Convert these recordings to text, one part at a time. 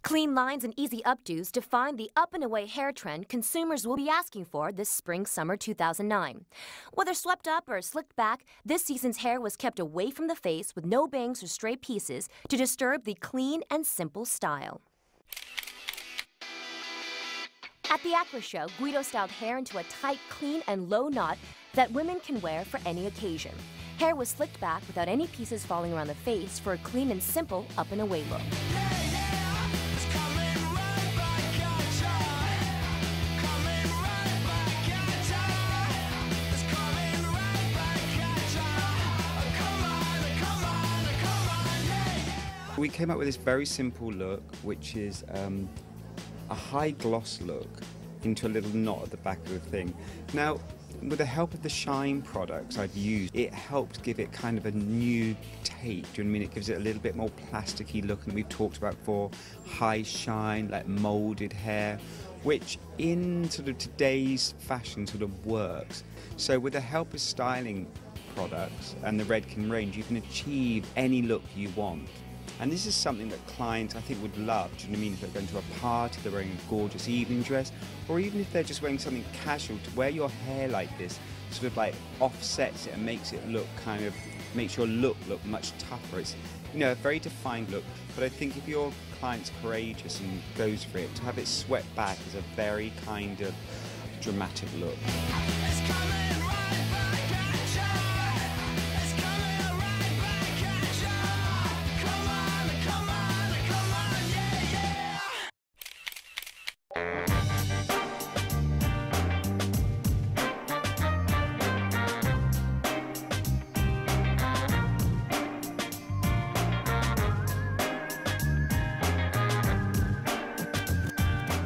Clean lines and easy updos define the up-and-away hair trend consumers will be asking for this spring-summer 2009. Whether swept up or slicked back, this season's hair was kept away from the face with no bangs or stray pieces to disturb the clean and simple style. At the Aqua Show, Guido styled hair into a tight, clean, and low knot that women can wear for any occasion. Hair was slicked back without any pieces falling around the face for a clean and simple up-and-away look. We came up with this very simple look, which is a high gloss look into a little knot at the back of the thing. Now, with the help of the shine products I've used, it helped give it kind of a new take. Do you know what I mean? It gives it a little bit more plasticky look, and we've talked about before, high shine, like molded hair, which in sort of today's fashion sort of works. So with the help of styling products and the Redken range, you can achieve any look you want. And this is something that clients, I think, would love. Do you know what I mean? If they're going to a party, they're wearing a gorgeous evening dress, or even if they're just wearing something casual, to wear your hair like this sort of like offsets it and makes it look kind of, makes your look much tougher. It's, you know, a very defined look. But I think if your client's courageous and goes for it, to have it swept back is a very kind of dramatic look.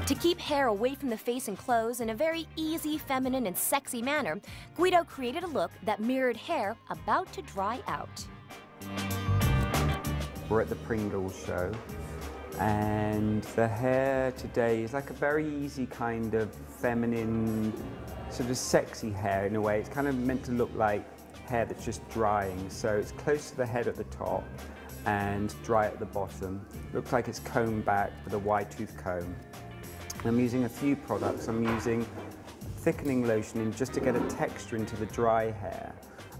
To keep hair away from the face and clothes in a very easy, feminine, and sexy manner, Guido created a look that mirrored hair about to dry out. We're at the Pringles show, and the hair today is like a very easy kind of feminine, sort of sexy hair in a way. It's kind of meant to look like hair that's just drying. So it's close to the head at the top and dry at the bottom. Looks like it's combed back with a wide tooth comb. I'm using a few products. I'm using thickening lotion just to get a texture into the dry hair,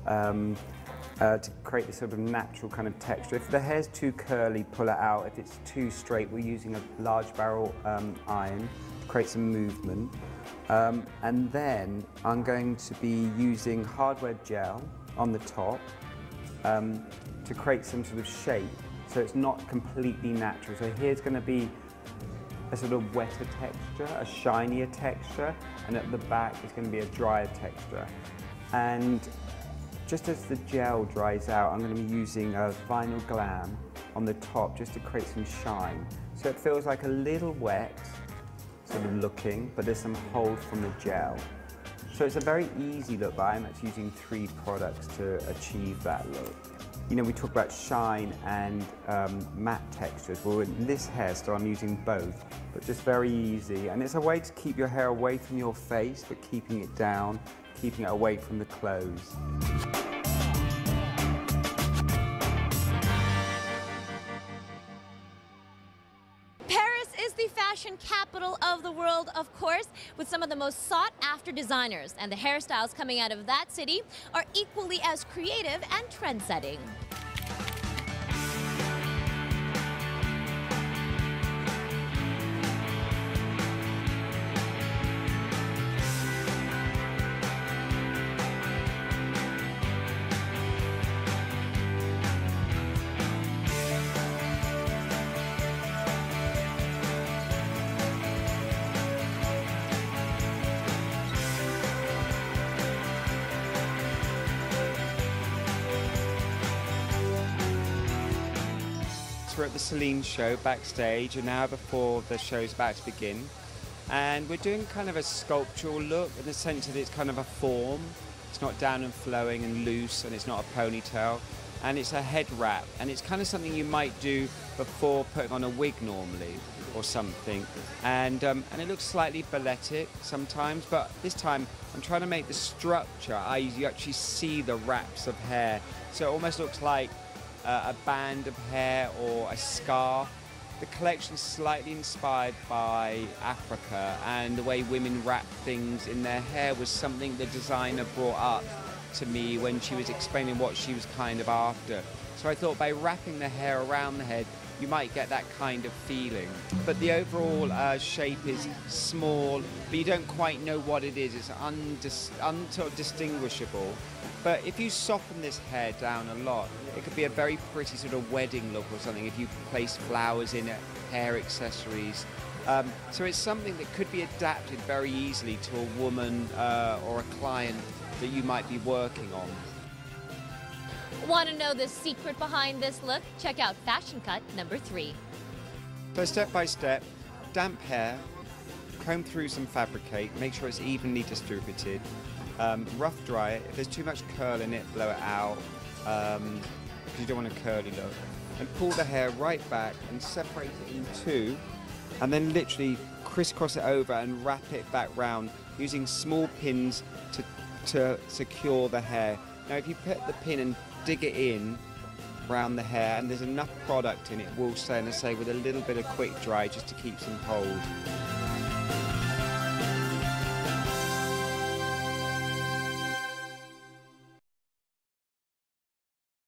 to create this sort of natural kind of texture. If the hair's too curly, pull it out. If it's too straight, we're using a large barrel iron to create some movement. And then I'm going to be using hardware gel on the top to create some sort of shape, so it's not completely natural. So here's going to be a sort of wetter texture, a shinier texture, and at the back is going to be a drier texture. And just as the gel dries out, I'm going to be using a vinyl glam on the top just to create some shine. So it feels like a little wet, sort of looking, but there's some hold from the gel. So it's a very easy look, but I'm actually using 3 products to achieve that look. You know, we talk about shine and matte textures. Well, in this hairstyle, I'm using both, but just very easy. And it's a way to keep your hair away from your face, but keeping it down, keeping it away from the clothes. The fashion capital of the world, of course, with some of the most sought-after designers, and the hairstyles coming out of that city are equally as creative and trend-setting. We're at the Celine show backstage, and now before the show's about to begin, and we're doing kind of a sculptural look in the sense that it's kind of a form. It's not down and flowing and loose, and it's not a ponytail, and it's a head wrap, and it's kind of something you might do before putting on a wig normally or something, and it looks slightly balletic sometimes, but this time I'm trying to make the structure, you actually see the wraps of hair, so it almost looks like a band of hair or a scarf, the collection's slightly inspired by Africa, and the way women wrap things in their hair was something the designer brought up to me when she was explaining what she was kind of after. So I thought by wrapping the hair around the head, you might get that kind of feeling. But the overall shape is small, but you don't quite know what it is. It's sort of distinguishable. But if you soften this hair down a lot, it could be a very pretty sort of wedding look or something if you place flowers in it, hair accessories. So it's something that could be adapted very easily to a woman or a client that you might be working on. Want to know the secret behind this look? Check out Fashion Cut number 3. So step by step, damp hair, comb through some fabricate, make sure it's evenly distributed, rough dry it. If there's too much curl in it, blow it out, because you don't want a curly look. And pull the hair right back and separate it in two, and then literally crisscross it over and wrap it back round using small pins to secure the hair. Now if you put the pin and dig it in around the hair and there's enough product in it, will stay, and I say with a little bit of quick dry just to keep some hold.